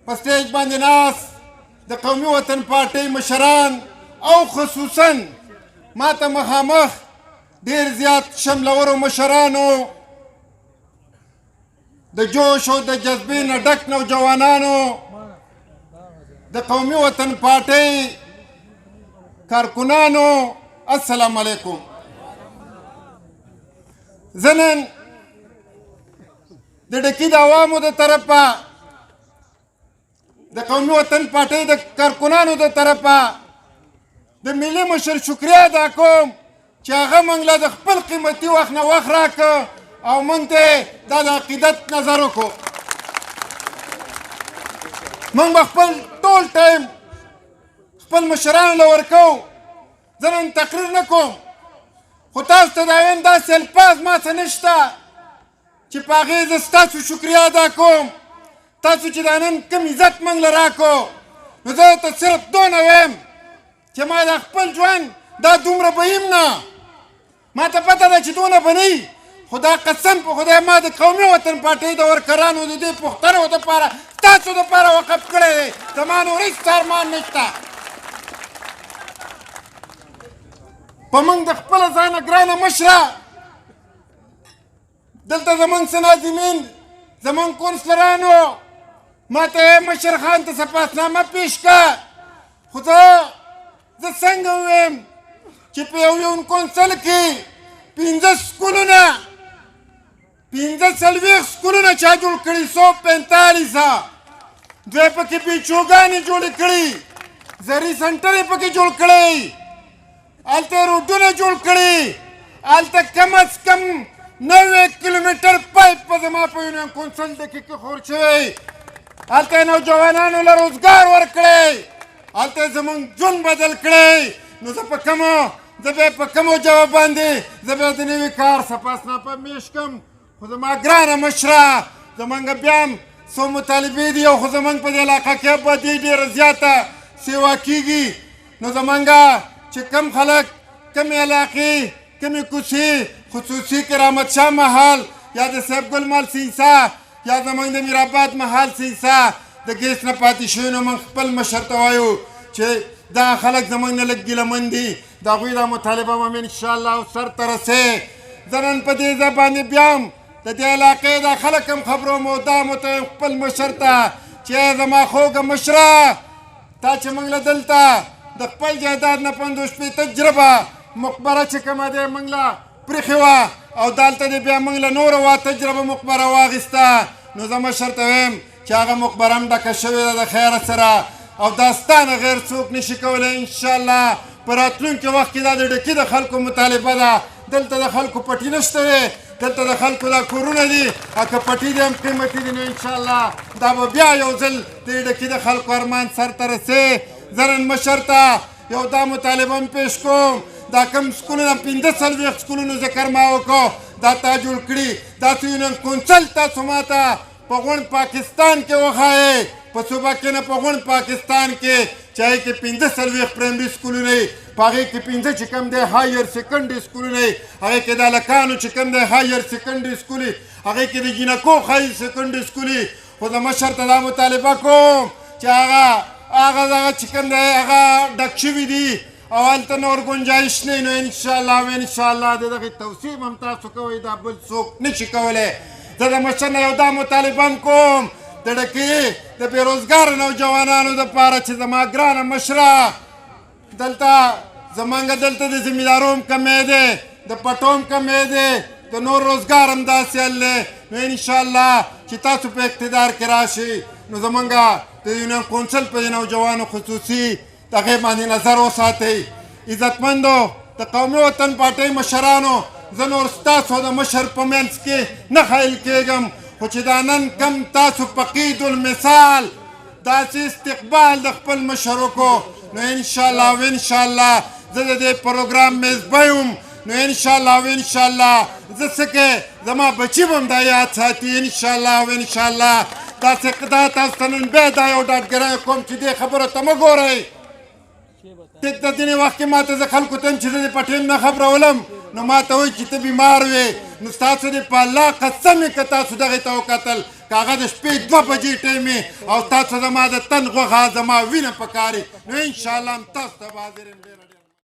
په سټیج باندې ناست د قومي وطن پارټۍ مشران او خصوصا ما ته مخامخ ډېر زیات شملورو مشرانو د جوش او د جذبې نه ډک نوجوانانو د قومي وطن پارټۍ کارکنانو السلام علیکم. زه نن د ډکي د عوامو د طرفه د قومي وطن پارټۍ د کارکنانو د طرفه د ملي مشر شکریه ادا کوم چې هغه موږ له د خپل قیمتي وخت نه وخت راکړه او موږ ته دا د عقیدت نظر وکړو. موږ به خپل ټول ټایم خپل مشرانو له ورکوو. زه نن تقریر نه کوم خو تاسو ته دا وایم داسې الفاظ ما څه نشته چې په هغې زه ستاسو شکریه ادا کوم. تاسو چې دا نن کوم عزت موږ له راکړو نو زه ته صرف دونه وایم چې ما دا خپل ژوند دا دومره به یم نه. ما ته پته ده چې دونه به نه وي خو دا قسم په خدای ما د قومي وطن پارټۍ د ورکرانو د دې پوښتنو دپاره ستاسو دپاره وقف کړی دی. زما نور هېڅ ارمان نشته. په موږ د خپله ځانه ګرانه مشره دلته زموږ څه ناظمین زموږ کونسلرانو ما ته مشر خان ته سپاسنامه پیش کړه خو زه څنګه ووایم چې په یو کونسل کې 15 سکولونه 45 سکولونه چا جوړ کړي 145 دوی پکې پیچوګانې جوړې کړي زري سنټر یې پکې جوړ کړی هلته روډونه جوړ کړي هلته کم از کم 90 کیلومتر پایپ په زما په یونین کونسل کې خور شوی هلته یې نوجوانانو له روزګار ورکړی هلته یې زموږ ژوند بدل کړی. نو زه بیا په کومو جواب باندې زه بیا د نوي کار سپاسنامه میش کړم خو زما ګرانه مشره زموږ بیا هم څو مطالبې دي او خو زموږ په دې علاقه کې ابادي ډېره زیاته سیوا کېږي. نو زموږ چې کم خلک کمې علاقې کمې کوڅې خصوصي کرامت شاه محل یا د صاحب ګل مال سیسا یا زموږ د میرآباد محل سیسا د ګیس نه پاتې شوي نو موږ خپل مشر ته وایو چې دا خلک زموږ نه لږ ګیلهمن دي د هغوی دا مطالبه به مې انشاءالله سر ته رسې. زه نن په دې ځای باندې بیا هم د دې علاقې دا خلک هم خبروم او دا مو ته خپل مشر ته چې زما خوږه مشره تا چې موږ له دلته د خپل جایداد نه 50 تجربه مقبره چې کومه دی موږ له پرېښې وه او دلته دې بیا موږ له نوره تجربه مقبره واخیسته نو زه مشر ته وایم چې هغه مقبره هم ډکه شوې ده د خیره سره او دا ستا نه غیر څوک نشي کولی انشاءالله په راتلونکي وخت کې دا د ډکي د خلکو مطالبه ده. دلته د خلکو پټي نشته دی دلته د خلکو دا کورونه دي او که پټي دي هم قیمتي دي نو انشاءالله دا به بیا یو ځل د ډکي د خلکو ارمان سر ته رسې. زه نن مشر ته یو دا مطالبه هم پیش کوم دا کوم سکولونه 45 سکولونو ذکر ما وکړو دا تا جوړ کړي داسې یونین کونسل تاسو ما ته په غونډ پاکستان کې وښایئ په صوبه کې نه په غونډ پاکستان کې چې هغې کې 45 پرایمري سکولونه وي په هغې کې 15 چې کوم دی هایر سیکنډري سکولونه وي هغې کې د هلکانو چې کوم دی هایر سیکنډري سکول وي هغې کې د جینکو هایر سیکنډري سکول وي. خو د مشر ته دا مطالبه کوم چې هغه چې کوم دی هغه ډک شوي دي او هلته نور ګنجایش نه وي نو انشاءالله د دغې توصیب هم تاسو کوئ دا بل څوک نشي کولی. زه د مشر نه یو دا مطالبه هم کوم د ډکې د بېروزګاره نوجوانانو دپاره چې زما ګرانه مشره دلته زمونږ دلته د زمیندارو هم کمی دی د پټو هم کمی دی د نور روزګار هم داسې حل دی نو انشاءالله چې تاسو په اقتدار کې راشئ نو زمونږ د یونین کونسل په نوجوانو خصوصي د هغې باندې نظر وساتئ. عزتمندو د قومي وطن پارټۍ مشرانو زه نور ستاسو د مشر په منځ کې نه خیل کېږم خو چې دا نن کم تاسو په قید المثال داسې استقبال د خپل مشر وکړو نو انشاءالله زه د دې پروګرام میزبه یم نو انشاءالله زه څه کې زما بچي به هم دا یاد ساتي انشاءالله داسې دا تاسو ته نن بیا دا یو ډاډګرۍ کوم چې دې خبرو ته مه ګورئ. ټیک د ځینې وخت کې ما ته زه خلکو ته یم چې زه دې په ټیم نه خبرولم نو ما ته وایي چې ته بیمار وې نو ستاسو دې په الله قسم یې که تاسو دغې ته وکتل که هغه د شپې 2 بجې ټایم او تاسو زما د تن غوښه زما وینه پکاري نو انشاءالله هم تاسو ته به حاضر یم. ډېره